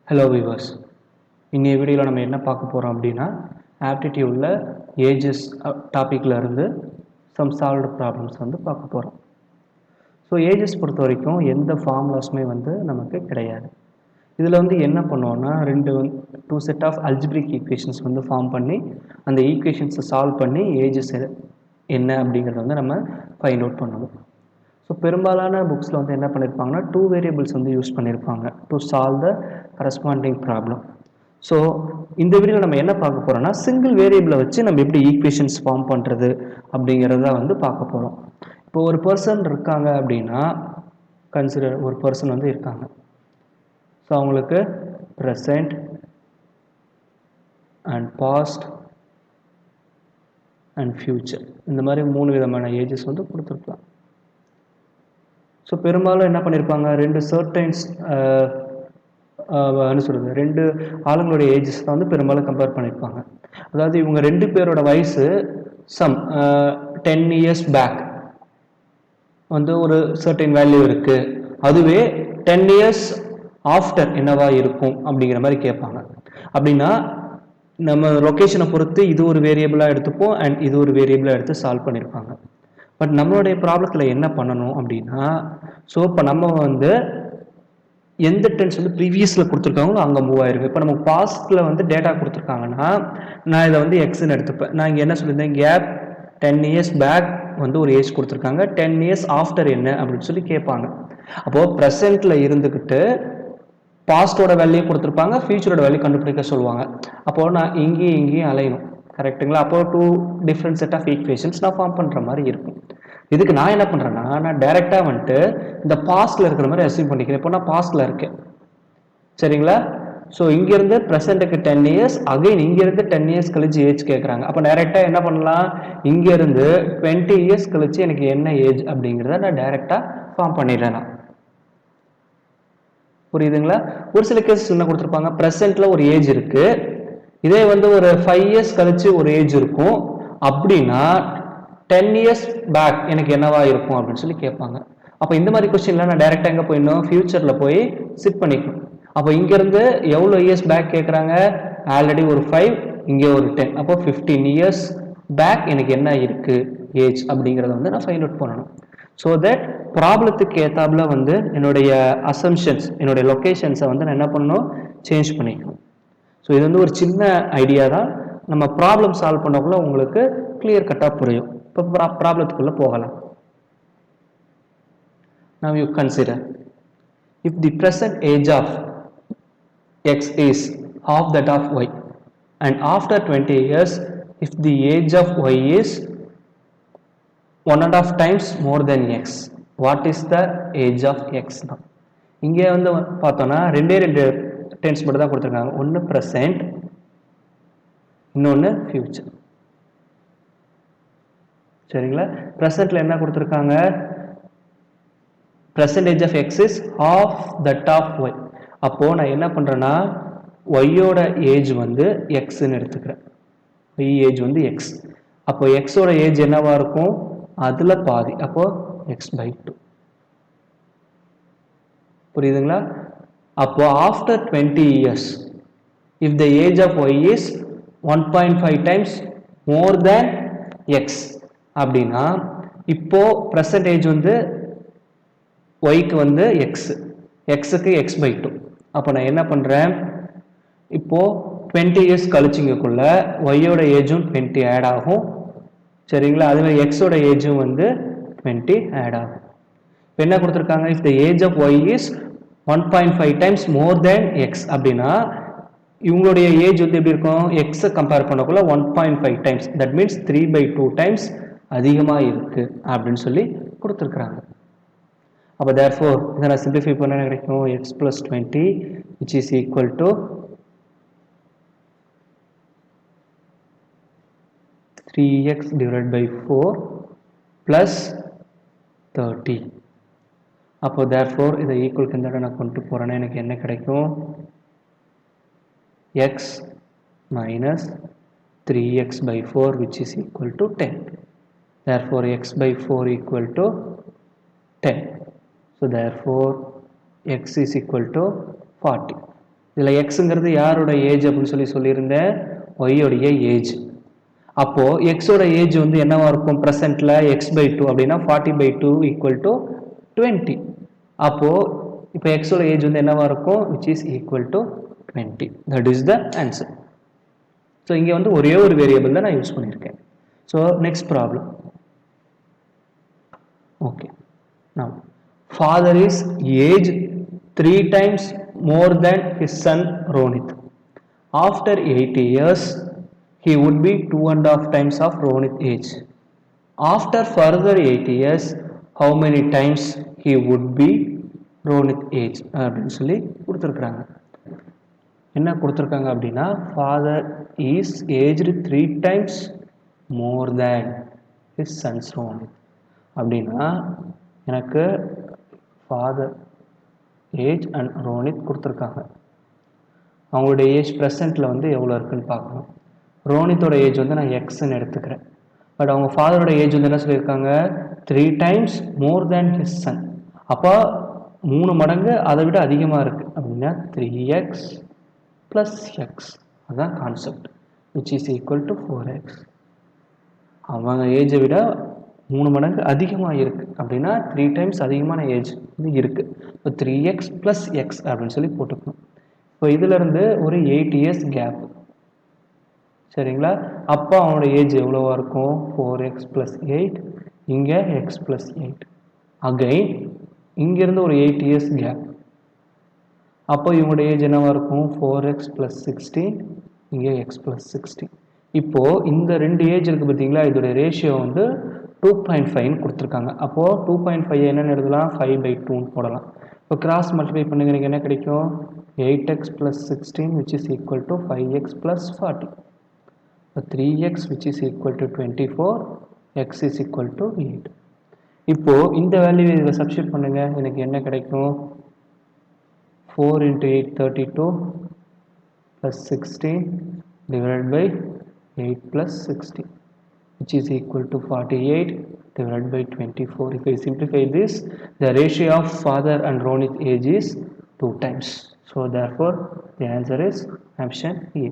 Hello viewers, இன்னைய வீடியோவில் நம்ம என்ன பார்க்க போகிறோம் அப்படின்னா ஆப்டிடியூடில் ஏஜஸ் டாப்பிக்கில் இருந்து சம் சால்வ்டு ப்ராப்ளம்ஸ் வந்து பார்க்க போகிறோம். ஸோ ஏஜஸ் பொறுத்த வரைக்கும் எந்த ஃபார்முலாஸுமே வந்து நமக்கு கிடையாது. இதில் வந்து என்ன பண்ணுவோன்னா two set of algebraic equations வந்து ஃபார்ம் பண்ணி அந்த ஈக்குவேஷன்ஸை சால்வ் பண்ணி ஏஜஸ் என்ன அப்படிங்கிறத வந்து நம்ம ஃபைண்ட் அவுட் பண்ணுவோம். ஸோ பெரும்பாலான புக்ஸில் வந்து என்ன பண்ணியிருப்பாங்கன்னா 2 வேரியபிள்ஸ் வந்து யூஸ் பண்ணியிருப்பாங்க to solve the corresponding problem. So இந்த வீடியோவில் நம்ம என்ன பார்க்க போகிறோம்னா சிங்கிள் வேரியபிளை வச்சு நம்ம எப்படி ஈக்குவேஷன்ஸ் ஃபார்ம் பண்ணுறது அப்படிங்கிறத வந்து பார்க்க போகிறோம். இப்போ ஒரு பர்சன் இருக்காங்க அப்படின்னா கன்சிடர் ஒரு பர்சன் வந்து இருக்காங்க. ஸோ அவங்களுக்கு present and past and future இந்த மாதிரி 3 விதமான ஏஜஸ் வந்து கொடுத்துருக்கலாம். ஸோ பெரும்பாலும் என்ன பண்ணியிருப்பாங்க, ரெண்டு ஆளுங்களுடைய ஏஜஸ் தான் வந்து பெரும்பாலும் கம்பேர் பண்ணியிருப்பாங்க. அதாவது இவங்க 2 பேரோட வயசு 10 இயர்ஸ் பேக் வந்து ஒரு சர்டைன் வேல்யூ இருக்கு, அதுவே 10 இயர்ஸ் ஆஃப்டர் என்னவா இருக்கும் அப்படிங்கிற மாதிரி கேட்பாங்க. அப்படின்னா நம்ம லொக்கேஷனை பொறுத்து இது ஒரு வேரியபிளாக எடுத்துப்போம் அண்ட் இது ஒரு வேரியபிளாக எடுத்து சால்வ் பண்ணியிருப்பாங்க. பட் நம்மளுடைய ப்ராப்ளத்தில் என்ன பண்ணணும் அப்படின்னா, ஸோ இப்போ நம்ம வந்து எந்த டென்ஸ் வந்து ப்ரீவியஸில் கொடுத்துருக்காங்களோ அங்கே மூவ் ஆயிருக்கு. இப்போ நமக்கு பாஸ்ட்டில் வந்து டேட்டா கொடுத்துருக்காங்கன்னா நான் இதை வந்து எக்ஸ்ன்னு எடுத்துப்பேன். நான் இங்கே என்ன சொல்லியிருந்தேன், கேப் 10 இயர்ஸ் பேக் வந்து ஒரு ஏஜ் கொடுத்துருக்காங்க, 10 இயர்ஸ் ஆஃப்டர் என்ன அப்படின்னு சொல்லி கேட்பாங்க. அப்போது ப்ரெசென்ட்டில் இருந்துக்கிட்டு பாஸ்டோட வேல்யூ கொடுத்துருப்பாங்க, ஃபியூச்சரோட வேல்யூ கண்டுபிடிக்க சொல்லுவாங்க. அப்போது நான் இங்கேயும் அலையணும், கரெக்டுங்களா? அப்போது 2 டிஃப்ரெண்ட் செட் ஆஃப் ஈக்குவேஷன்ஸ் நான் ஃபார்ம் பண்ணுற மாதிரி இருக்கும். இதுக்கு நான் என்ன பண்ணுறேன்னா, நான் டைரெக்டாக வந்துட்டு இந்த பாஸ்டில் இருக்கிற மாதிரி அசியூம் பண்ணிக்கிறேன். இப்போ நான் பாஸ்டில் இருக்கேன், சரிங்களா? ஸோ இங்கேருந்து ப்ரெசென்ட்டுக்கு 10 இயர்ஸ், அகைன் இங்கேருந்து 10 இயர்ஸ் கழிச்சு ஏஜ் கேட்குறாங்க. அப்போ டைரெக்டாக என்ன பண்ணலாம், இங்கேருந்து 20 இயர்ஸ் கழிச்சு எனக்கு என்ன ஏஜ் அப்படிங்கிறத நான் டைரெக்டாக ஃபார்ம் பண்ணிடுறேன். நான் புரியுதுங்களா? ஒரு சில கேசஸ் என்ன கொடுத்துருப்பாங்க, ப்ரெசென்ட்டில் ஒரு ஏஜ் இருக்குது, இதே வந்து ஒரு 5 இயர்ஸ் கழிச்சு ஒரு ஏஜ் இருக்கும். அப்படின்னா 10 இயர்ஸ் பேக் எனக்கு என்னவா இருக்கும் அப்படின்னு சொல்லி கேட்பாங்க. அப்போ இந்த மாதிரி கொஸ்டின்ல நான் டைரெக்டாக எங்கே போயிடணும், ஃபியூச்சரில் போய் சிட் பண்ணிக்கணும். அப்போ இங்கேருந்து எவ்வளோ இயர்ஸ் பேக் கேட்குறாங்க, ஆல்ரெடி ஒரு 5, இங்கே ஒரு 10, அப்போ 15 இயர்ஸ் பேக் எனக்கு என்ன இருக்குது ஏஜ் அப்படிங்கிறத வந்து நான் ஃபைண்ட் அவுட் பண்ணணும். ஸோ தட் ப்ராப்ளத்துக்கு ஏற்றாப்புல வந்து என்னுடைய அசம்ஷன்ஸ், என்னுடைய லொக்கேஷன்ஸை வந்து நான் என்ன பண்ணணும், சேஞ்ச் பண்ணிக்கணும். ஸோ இது வந்து ஒரு சின்ன ஐடியா தான், நம்ம ப்ராப்ளம் சால்வ் பண்ணக்குள்ள உங்களுக்கு கிளியர் கட்டாக புரியும். இப்போ ப்ராப்ளத்துக்குள்ளே போகலாம். Now you consider, if the present age of x is half that of y, and after 20 years if the age of y is 1.5 times more than x, what is the age of x? இங்கே வந்து பார்த்தோன்னா ரெண்டு tense மட்டும் தான் கொடுத்துருக்காங்க. ஒன்று present, இன்னொன்று future, சரிங்களா? ப்ரெசென்ட்ல என்ன கொடுத்துருக்காங்க, percentage of x is half that of y. அப்போ நான் என்ன பண்றேன்னா y ஓட ஏஜ் வந்து x ன்னு எடுத்துக்கிறேன். y ஏஜ் வந்து x. அப்போ x ஓட ஏஜ் என்னவா இருக்கும், அதுல பாதி, அப்போ x/2. புரியுதுங்களா? அப்போ after 20 years if the age of y is 1.5 times more than x அப்படின்னா இப்போ present age வந்து ஒய்க்கு வந்து எக்ஸுக்கு x/2. அப்போ நான் என்ன பண்ணுறேன், இப்போது 20 இயர்ஸ் கழிச்சிங்கக்குள்ள ஒய்யோட ஏஜும் 20 ஆட் ஆகும், சரிங்களா? அதுவே எக்ஸோட ஏஜும் வந்து 20 ஆட் ஆகும். இப்போ என்ன கொடுத்துருக்காங்க, if the age of Y is 1.5 times more than X அப்படின்னா இவங்களுடைய ஏஜ் வந்து எப்படி இருக்கும், எக்ஸை கம்பேர் பண்ணக்குள்ள 1.5 டைம்ஸ், தட் மீன்ஸ் 3/2 டைம்ஸ் அதிகமாக இருக்குது அப்படின்னு சொல்லி கொடுத்துருக்குறாங்க. அப்போ therefore இதை நான் சிம்பிளிஃபை பண்ண கிடைக்கும் x plus 20 which is equal to 3x divided by 4 plus 30. அப்போ therefore இதை ஈக்குவலுக்கு இந்த நான் கொண்டு போகிறேன்னா எனக்கு என்ன கிடைக்கும், x minus 3x/4 which is equal to 10. Therefore x/4 equal to 10. So therefore x is equal to 40. இதில் எக்ஸுங்கிறது யாரோட ஏஜ் அப்படின்னு சொல்லியிருந்தேன், ஒய்யோடைய ஏஜ். அப்போது எக்ஸோட ஏஜ் வந்து என்னவா இருக்கும் ப்ரெசென்ட்டில், x/2 அப்படின்னா 40/2 = 20. அப்போது இப்போ எக்ஸோட ஏஜ் வந்து என்னவா இருக்கும், which is equal to 20. that is the answer. So இங்கே வந்து ஒரே ஒரு வேரியபிள் தான் நான் யூஸ் பண்ணியிருக்கேன். So next problem. Okay, now father is age 3 times more than his son Ronit. After 80 years he would be 2.5 times of Ronit age. After further 80 years how many times he would be Ronit age அப்படின்னு சொல்லி கொடுத்துருக்குறாங்க. என்ன கொடுத்துருக்காங்க அப்படின்னா, father is aged 3 times more than his son's Ronit. அப்படின்னா எனக்கு father age and Ronit கொடுத்துருக்காங்க. அவங்களுடைய ஏஜ் ப்ரெசென்ட்டில் வந்து எவ்வளோ இருக்குன்னு பார்க்கணும். ரோனித்தோட ஏஜ் வந்து நான் எக்ஸ்ன்னு எடுத்துக்கிறேன். பட் அவங்க ஃபாதரோட ஏஜ் வந்து என்ன சொல்லியிருக்காங்க, 3 times more than his son. அப்போ 3 மடங்கு அதை விட அதிகமாக இருக்குது அப்படின்னா 3x + x. அதுதான் concept, which is equal to 4x. அவங்க ஏஜை விட 3 மடங்கு அதிகமாக இருக்குது அப்படின்னா 3 times அதிகமான ஏஜ் வந்து இருக்குது. இப்போ 3x + x அப்படின்னு சொல்லி போட்டுக்கணும். இப்போ இதிலிருந்து ஒரு 8 years கேப், சரிங்களா? அப்போ அவனோட ஏஜ் எவ்வளோவா இருக்கும், 4x + 8, இங்கே x + 8. அகைன் இங்கேருந்து ஒரு 8 years கேப், அப்போ இவங்களோட ஏஜ் என்னவா இருக்கும், 4x + 16, இங்கே x + 16. இப்போது இந்த ரெண்டு ஏஜ் இருக்குது பார்த்தீங்களா, இதோடைய ரேஷியோ வந்து 2.5 கொடுத்துருக்காங்க. அப்போது 2.5 என்னென்னு எழுதலாம், 5/2 போடலாம். இப்போ கிராஸ் மல்டிப்ளை பண்ணுங்க, எனக்கு என்ன கிடைக்கும், 8x + 16 which is equal to 5x + 40. இப்போ 3x which is equal to 24, x is equal to 8. இப்போது இந்த வேல்யூ இதில் சப்ஸ்டியூட் பண்ணுங்க, எனக்கு என்ன கிடைக்கும், 4 × 8 32 + 16 divided by 8 + 60 which is equal to 48 divided by 24. If I simplify this, the ratio of father and Ronit age is 2 times. So therefore the answer is option A.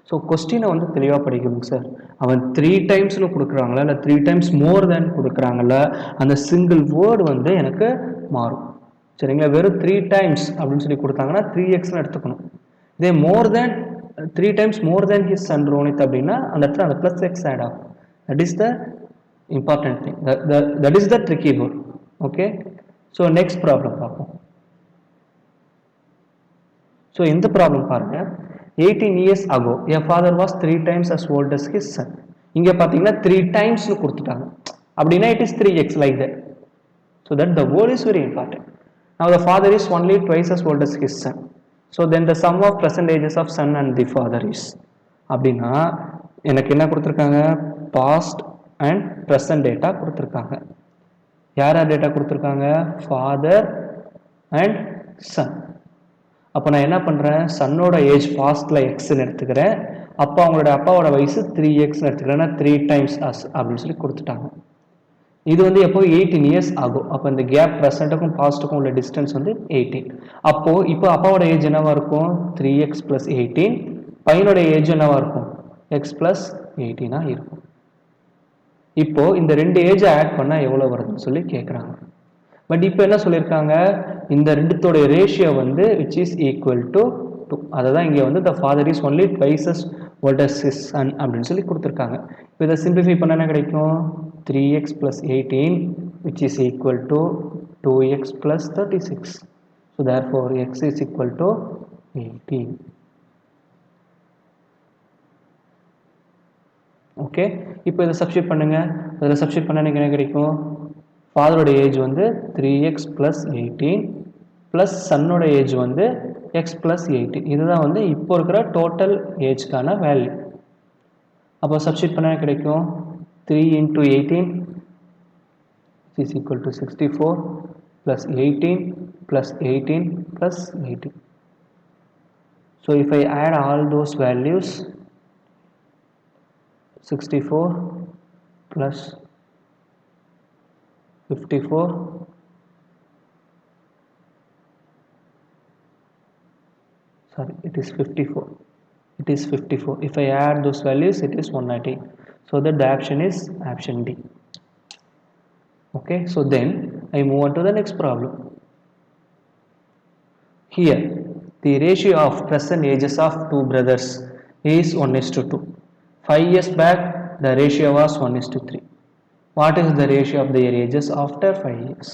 So கொஸ்டினை வந்து தெளிவாக படிக்கணும் sir. அவன் 3 டைம்ஸ்னு கொடுக்குறாங்களா இல்லை 3 times more than கொடுக்குறாங்களா, அந்த single word வந்து எனக்கு மாறும், சரிங்களா? வெறும் 3 times அப்படின்னு சொல்லி கொடுத்தாங்கன்னா 3xன்னு எடுத்துக்கணும். இதே more than 3 times more than his son Ronit அப்படின்னா அந்த இடத்துல அந்த ப்ளஸ் எக்ஸ் ஆட் ஆகும். That is the important thing, that is the tricky word. Okay, so next problem பார்ப்போம். ஸோ இந்த ப்ராப்ளம் பாருங்க, 18 years ago a father was 3 times as old as his son. இங்கே பார்த்தீங்கன்னா 3 timesனு கொடுத்துட்டாங்க அப்படின்னா it is 3x like that. So that the word is very important. Now the father is only twice as old as his son. So then the sum of present ages of son and the father is அப்படின்னா எனக்கு என்ன கொடுத்துருக்காங்க, past and present data கொடுத்துருக்காங்க. யார் யார் data கொடுத்துருக்காங்க, father and son. அப்போ நான் என்ன பண்ணுறேன், சன்னோட ஏஜ் பாஸ்ட்டில் எக்ஸ்ன்னு எடுத்துக்கிறேன். அப்போ அவங்களோட அப்பாவோட வயசு 3xன்னு எடுத்துக்கிறேன்னா 3 times as அப்படின்னு சொல்லி கொடுத்துட்டாங்க. இது வந்து எப்போ 18 years ஆகும். அப்போ இந்த கேப் ப்ரெசண்ட்டுக்கும் பாஸ்ட்டுக்கும் உள்ள டிஸ்டன்ஸ் வந்து 18. அப்போது இப்போ அப்பாவோட ஏஜ் என்னவா இருக்கும், 3x + 18. பையனோட ஏஜ் என்னவா இருக்கும், x + 18 இருக்கும். இப்போ இந்த ரெண்டு ஏஜை ஆட் பண்ணால் எவ்வளோ வருதுன்னு சொல்லி கேட்குறாங்க. பட் இப்போ என்ன சொல்லியிருக்காங்க, இந்த ரெண்டுத்தோட ரேஷியோ வந்து which is equal to 2. அதை தான் இங்கே வந்து the father is only twice as old as his son அப்படின்னு சொல்லி கொடுத்துருக்காங்க. இப்போ இதை சிம்பிளிஃபை பண்ண என்ன கிடைக்கும், 3x + 18 which is equal to 2x + 36. So therefore x is equal to 18. Okay, இப்போ இதை சப்ஸ்டியூட் பண்ணுங்க, இதில் சப்ஸ்டியூட் பண்ண எனக்கு என்ன கிடைக்கும், ஃபாதரோட ஏஜ் வந்து 3x + 18 ப்ளஸ் சன்னோட ஏஜ் வந்து x + 18. இதுதான் வந்து இப்போ இருக்கிற டோட்டல் ஏஜ்க்கான வேல்யூ. அப்போ சப்ஸ்டியூட் பண்ண கிடைக்கும் 3 × 18 is equal to 64 plus 18 plus 18 plus 18. So if I add all those values, 64 plus 54 sorry, it is 54. It is 54. If I add those values, it is 190. So that the option is option D. Okay, so then I move on to the next problem. Here, the ratio of present ages of two brothers is 1:2. 5 years back, the ratio was 1:3. What is the ratio of their ages after 5 years?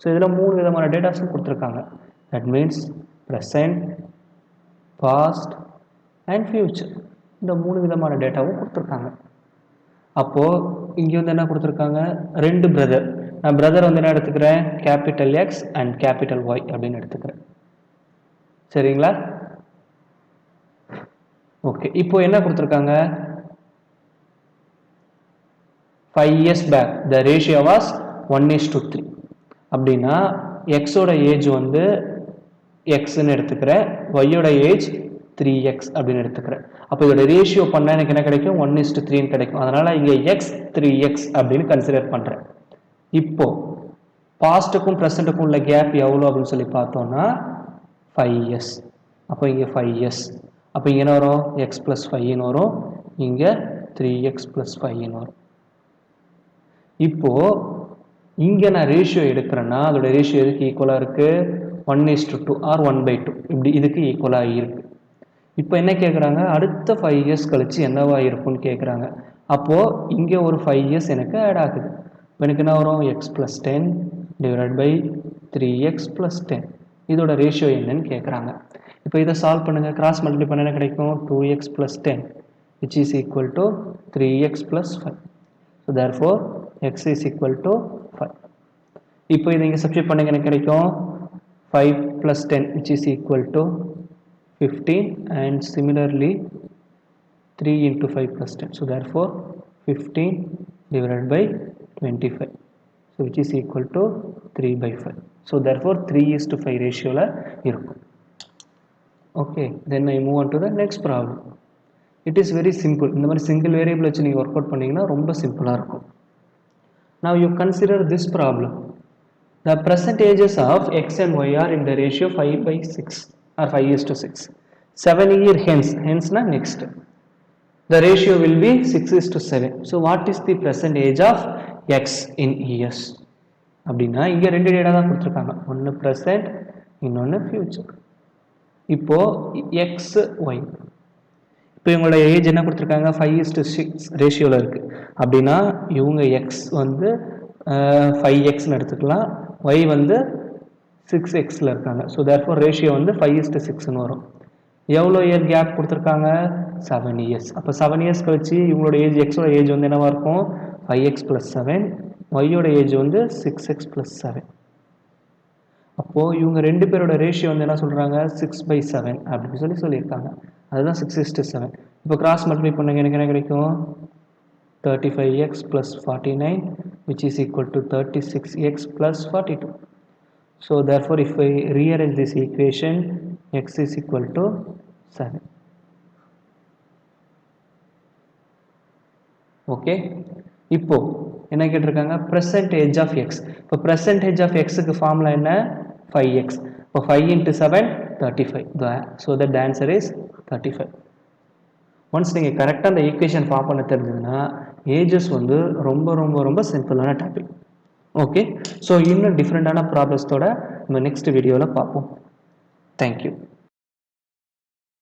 So, இதில் மூணு விதமான டேட்டாஸும் கொடுத்துருக்காங்க. That means present, past and future. இந்த மூணு விதமான டேட்டாவும் கொடுத்துருக்காங்க. அப்போது இங்கே வந்து என்ன கொடுத்துருக்காங்க, ரெண்டு பிரதர். நான் பிரதர் வந்து என்ன எடுத்துக்கிறேன், capital X and capital Y அப்படின்னு எடுத்துக்கிறேன். சரிங்களா? ஓகே, இப்போ என்ன கொடுத்துருக்காங்க, 5 years back the ratio was 1:3. அப்படின்னா எக்ஸோட ஏஜ் வந்து எக்ஸ்ன்னு எடுத்துக்கிறேன், ஒய்யோட ஏஜ் 3x அப்படின்னு எடுத்துக்கிறேன். அப்போ இதோட ரேஷியோ பண்ணால் எனக்கு என்ன கிடைக்கும், 1:3 கிடைக்கும். அதனால் இங்கே எக்ஸ் 3x அப்படின்னு கன்சிடர் பண்ணுறேன். இப்போ பாஸ்ட்டுக்கும் ப்ரெசண்ட்டுக்கும் உள்ள கேப் எவ்வளோ அப்படின்னு சொல்லி பார்த்தோன்னா 5 years. அப்போ இங்கே 5 years. அப்போ இங்கே என்ன வரும், எக்ஸ் ப்ளஸ் 5ன்னு வரும், இங்கே 3x + 5ன்னு வரும். இப்போது இங்கே நான் ரேஷியோ எடுக்கிறேன்னா அதோட ரேஷியோ எதுக்கு ஈக்குவலாக இருக்குது, 1:2 ஆர் 1/2 இப்படி இதுக்கு ஈக்குவலாக இருக்குது. இப்போ என்ன கேட்குறாங்க, அடுத்த 5 years கழிச்சு என்னவா இருக்கும்னு கேட்குறாங்க. அப்போது இங்கே ஒரு 5 years எனக்கு ஆட் ஆகுது. எனக்கு என்ன வரும், எக்ஸ் + 10 / 3x + 10. இதோட ரேஷியோ என்னன்னு கேட்குறாங்க. இப்போ இதை சால்வ் பண்ணுங்கள், கிராஸ் மல்டிப்ளை பண்ண என்ன கிடைக்கும், 2x + 10 which is equal to 3x + 5. So therefore x is equal to 5. இப்போ இதை இங்கே சப்ஸ்டிட்யூட் பண்ணுங்க, எனக்கு கிடைக்கும் 5 + 10 which is equal to 15 and similarly 3 × 5 + 10. So therefore 15 / 25. So which is equal to 3/5. So therefore 3:5 ரேஷியோவில் இருக்கும். Okay, then I move on to the next problem. It is very simple. இந்த மாதிரி சிங்கிள் வேரியபிள் வச்சு நீங்கள் work out பண்ணிங்கன்னா ரொம்ப சிம்பிளாக இருக்கும். Now you consider this problem. The percentages of x and y are in the ratio 5/6 or 5:6. 7 years hence na next. The ratio will be 6:7. So what is the present age of x in years? அப்படின்னா இங்கே ரெண்டு data தான் கொடுத்துருக்காங்க, ஒன்று present இன்னொன்று future. இப்போது X Y, இப்போ இவங்களோட ஏஜ் என்ன கொடுத்துருக்காங்க, 5:6 ரேஷியோவில் இருக்குது. அப்படின்னா இவங்க எக்ஸ் வந்து 5xன்னு எடுத்துக்கலாம், ஒய் வந்து 6xல இருக்காங்க. ஸோ தேர்ஃபோர் ரேஷியோ வந்து 5:6ன்னு வரும். எவ்வளோ இயர் கேப் கொடுத்துருக்காங்க, 7 years. அப்போ 7 years கழிச்சு இவங்களோட ஏஜ், எக்ஸோட ஏஜ் வந்து என்னவாக இருக்கும், 5x + 7, ஒய்யோட ஏஜ் வந்து 6x + 7. அப்போது இவங்க ரெண்டு பேரோட ரேஷியோ வந்து என்ன சொல்கிறாங்க, 6/7 அப்படின்னு சொல்லியிருக்காங்க. அதுதான் 6:7. இப்போ கிராஸ் மல்டிப்ளை பண்ணுங்க, எனக்கு என்ன கிடைக்கும், 35x + 49 which is equal to 36x + 42. So therefore if I rearrange this equation, x is equal to 7. Okay, இப்போ என்ன கேட்டிருக்காங்க, percentage of x. இப்போ percentage of x க்கு ஃபார்முலா என்ன, 5x. இப்போ 5 × 7 35. So that the answer is 35. Once நீங்கள் கரெக்டாக அந்த ஈக்குவேஷன் ஃபார்ம் பண்ண தெரிஞ்சதுன்னா ஏஜஸ் வந்து ரொம்ப ரொம்ப ரொம்ப சிம்பிளான டாபிக். ஓகே, ஸோ இன்னும் டிஃப்ரெண்ட்டான ப்ராப்ளம்ஸோட நம்ம நெக்ஸ்ட் வீடியோவில் பார்ப்போம். தேங்க்யூ.